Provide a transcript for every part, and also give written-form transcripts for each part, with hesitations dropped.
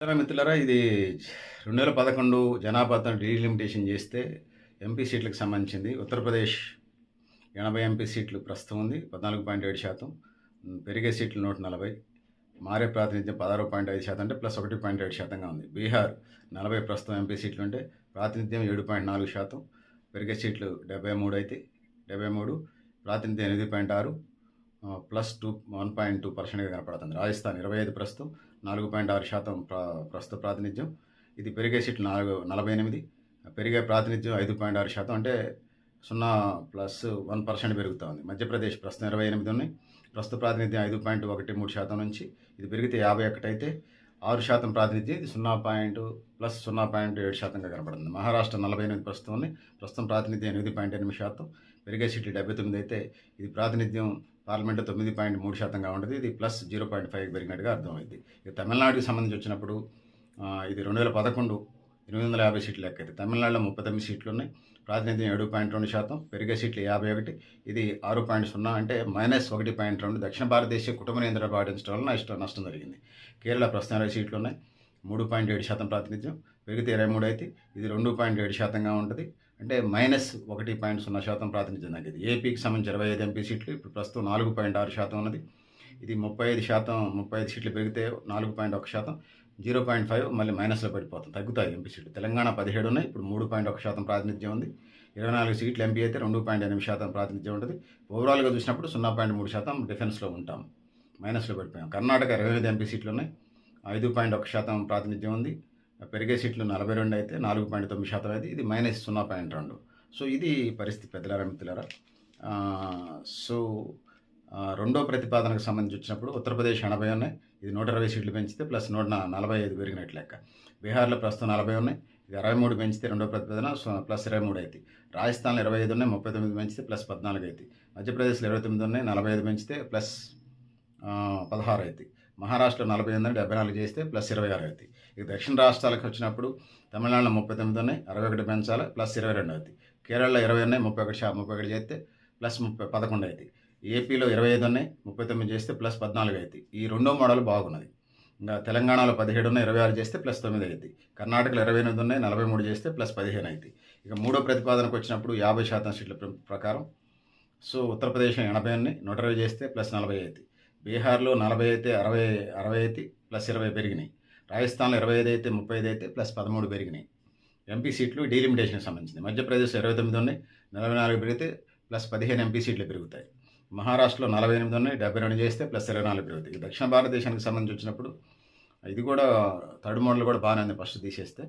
మిత్రులారా, ఇది 2011 జనాభాతో డీలిమిటేషన్ చేస్తే ఎంపీ సీట్లకు సంబంధించింది. ఉత్తరప్రదేశ్ 80 ఎంపీ సీట్లు ప్రస్తుతం ఉంది, 14.7%. పెరిగే సీట్లు 140, మారే ప్రాతినిధ్యం 16.5% అంటే ప్లస్ 1.7%గా ఉంది. బీహార్ 40 ప్రస్తుతం ఎంపీ సీట్లు ఉంటే ప్రాతినిధ్యం 7.4%, పెరిగే సీట్లు 73 అయితే 73, ప్రాతినిధ్యం 8.6, ప్లస్ 1.2%గా కనపడుతుంది. రాజస్థాన్ 25 ప్రస్తుతం 4.6% ప్రస్తుత ప్రాతినిధ్యం. ఇది పెరిగే సీట్లు 48, పెరిగే ప్రాతినిధ్యం 5.6%, అంటే 0+1% పెరుగుతూ ఉంది. మధ్యప్రదేశ్ ప్రస్తుతం 28 ఉన్నాయి, ప్రస్తుత ప్రాతినిధ్యం 5.13% నుంచి ఇది పెరిగితే 51 అయితే 6% ప్రాతినిధ్యం, ఇది 0.7%గా కనపడుతుంది. మహారాష్ట్ర 48 ప్రస్తుతం ఉన్నాయి, ప్రస్తుతం ప్రాతినిధ్యం 8.8%, పెరిగే సీట్లు 79 అయితే ఇది ప్రాతినిధ్యం పార్లమెంటు 9.3%గా ఉంటుంది. ఇది ప్లస్ 0.5 పెరిగినట్టుగా అర్థమైంది. ఇక తమిళనాడుకి సంబంధించి వచ్చినప్పుడు ఇది 2011 850 సీట్లు లెక్క అయితే తమిళనాడులో 39 సీట్లు ఉన్నాయి, ప్రాతినిధ్యం 7.2%, పెరిగే సీట్లు 51, ఇది 6.0 అంటే -1.2. దక్షిణ భారతదేశ కుటుంబ నియంత్రణ పాటించడం వల్ల నష్టం జరిగింది. కేరళ ప్రస్తుతం 20 సీట్లు ఉన్నాయి, 3.7% ప్రాతినిధ్యం, పెరిగితే 23 అయితే ఇది 2.7%గా ఉంటుంది, అంటే -1.0% ప్రాతినిధ్యం తగ్గింది. ఏపీకి సంబంధించి 25 ఎంపీ సీట్లు ఇప్పుడు ప్రస్తుతం 4.6% ఉన్నది, ఇది 35 సీట్లు పెరిగితే 4.1%, 0.5 మళ్ళీ మైనస్లో పడిపోతుంది, తగ్గుతాయి ఎంపీ సీట్లు. తెలంగాణ 17 ఉన్నాయి, ఇప్పుడు 3.1% ప్రాతినిధ్యం ఉంది. 24 సీట్లు ఎంపీ అయితే 2.8% ప్రాతినిధ్యం ఉంటుంది. ఓవరాల్గా చూసినప్పుడు 0.3% డిఫెన్స్లో ఉంటాం, మైనస్లో పడిపోయాం. కర్ణాటక 25 ఎంపీ సీట్లు ఉన్నాయి, 5.1% ప్రాతినిధ్యం ఉంది. పెరిగే సీట్లు 42 అయితే 4.9% అయితే ఇది -0.2. సో ఇది పరిస్థితి పెద్దలారా మిత్రులారా. సో రెండో ప్రతిపాదనకు సంబంధించి వచ్చినప్పుడు ఉత్తరప్రదేశ్ 80 ఉన్నాయి, ఇది 120 సీట్లు పెంచితే ప్లస్ 145 పెరిగినట్లు లెక్క. బీహార్లో ప్రస్తుతం 40 ఉన్నాయి, ఇది 63 పెంచితే రెండో ప్రతిపాదన ప్లస్ 23 అయితే. రాజస్థాన్లో 25 ఉన్నాయి, 39 పెంచితే ప్లస్ 14 అయితే. మధ్యప్రదేశ్లో 29 ఉన్నాయి, 45 పెంచితే ప్లస్ 16 అయితే. మహారాష్ట్రలో 40 ఉందని 74 చేస్తే ప్లస్ 26 అవుతాయి. ఇక దక్షిణ రాష్ట్రాలకు వచ్చినప్పుడు తమిళనాడులో 39 ఉన్నాయి, 61 పెంచాలి ప్లస్ 22 అవుతాయి. కేరళలో 20 ఉన్నాయి, 31 చేస్తే ప్లస్ 11 అవుతాయి. ఏపీలో 25 ఉన్నాయి, 39 చేస్తే ప్లస్ 14 అవుతాయి. ఈ రెండో మోడల్ బాగున్నది. ఇంకా తెలంగాణలో 17 ఉన్నాయి, 26 చేస్తే ప్లస్ 9 అవుతాయి. కర్ణాటకలో 28 ఉన్నాయి, 43 చేస్తే ప్లస్ 15 అవుతాయి. ఇక మూడో ప్రతిపాదనకు వచ్చినప్పుడు 50% సీట్ల ప్రకారం. సో ఉత్తరప్రదేశ్ 80 ఉన్నాయి, 120 చేస్తే ప్లస్ 40 అవుతాయి. బీహార్లో 40 అయితే 60 అయితే ప్లస్ 20 పెరిగినాయి. రాజస్థాన్లో 25 అయితే 35 అయితే ప్లస్ 13 పెరిగినాయి. ఎంపీ సీట్లు డీలిమిటేషన్కి సంబంధించింది. మధ్యప్రదేశ్లో 29 ఉన్నాయి, 44 పెరిగితే ప్లస్ 15 ఎంపీ సీట్లు పెరుగుతాయి. మహారాష్ట్రలో 48 ఉన్నాయి, 72 చేస్తే ప్లస్ 24 పెరుగుతాయి. దక్షిణ భారతదేశానికి సంబంధించి వచ్చినప్పుడు ఇది కూడా థర్డ్ మోడల్ కూడా బాగానే ఉంది ఫస్ట్ తీసేస్తే.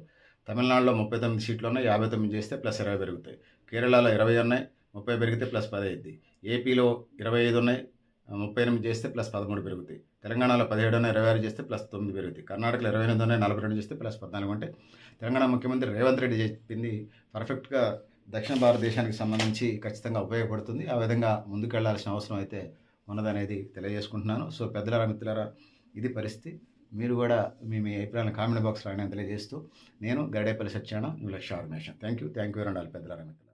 తమిళనాడులో 39 సీట్లు ఉన్నాయి, 59 చేస్తే ప్లస్ 20 పెరుగుతాయి. కేరళలో 20 ఉన్నాయి, 30 పెరిగితే ప్లస్ 10 అవుతాయి. ఏపీలో 25 ఉన్నాయి, 38 చేస్తే ప్లస్ 13 పెరుగుతాయి. తెలంగాణలో 17 ఉన్నాయి, 26 చేస్తే ప్లస్ 9 పెరుగుతాయి. కర్ణాటకలో 28 ఉన్నాయి, 42 చేస్తే ప్లస్ 14. అంటే తెలంగాణ ముఖ్యమంత్రి రేవంత్ రెడ్డి చెప్పింది పర్ఫెక్ట్గా దక్షిణ భారతదేశానికి సంబంధించి ఖచ్చితంగా ఉపయోగపడుతుంది. ఆ విధంగా ముందుకెళ్లాల్సిన అవసరం అయితే ఉన్నదనేది తెలియజేసుకుంటున్నాను. సో పెద్దలారా మిత్రులారా, ఇది పరిస్థితి. మీరు కూడా మీ అభిప్రాయాలను కామెంట్ బాక్స్లో అయినా తెలియజేస్తూ, నేను Garidepalli Satyanarayana, new Lakshya organization. Thank you very much పెద్దలారా మిత్రులారా.